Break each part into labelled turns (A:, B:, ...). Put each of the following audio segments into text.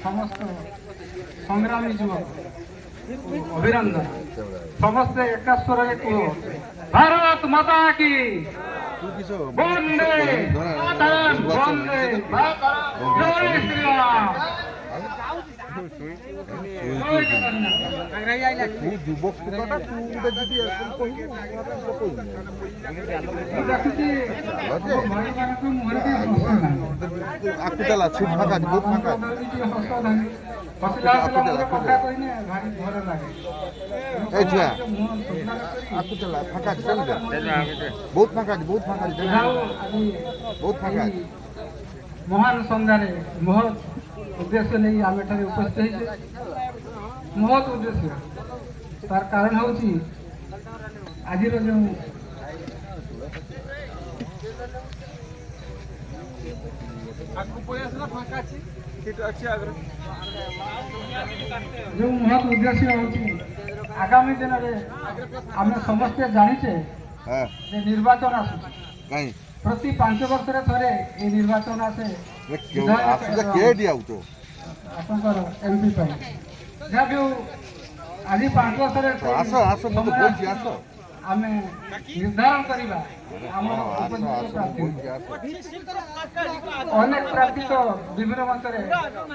A: সমস্ত সংগ্রামী যুবক অভিনন্দন। সমস্ত একাশ্বরে কুহ ভারত মাতা কি বন্দে মাতরম, বন্দে মাতরম, জয় শ্রীরাম। মহান সন্ধ্যারে মহৎ উদ্দেশ্য নেই আমি এখানে উপস্থিত হয়েছি। মহৎ উদ্দেশ্য তার কারণ হচ্ছে আজির যে মহৎ উদ্দেশ্য হচ্ছে আগামী দিନରେ ଆମେ ସମସ୍ତେ ଜାଣିଛେ ଯେ ନିର୍ବାଚନ ଆସୁଛି। ପ୍ରତି 5 ବର୍ଷରେ ଥରେ এই ନିର୍ବାଚନ ଆସେ ଆପଣଙ୍କର ଏମପି ପାଇଁ। ଯାହା ବି ଆଜି 5 ବର୍ଷରେ ଆମେ ନିର୍ଦ୍ଧାରଣ କରିବା ଆମର ଅନେକ ପ୍ରାର୍ଥୀ ତ ବିଭିନ୍ନ ମଞ୍ଚରେ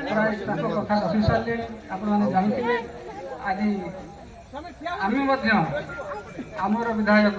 A: ପ୍ରାୟ ତାଙ୍କ କଥା ରଖି ସାରିଲେଣି, ଆପଣମାନେ ଜାଣିଥିବେ। ଆଜି ଆମେ ମଧ୍ୟ ଆମର ବିଧାୟକ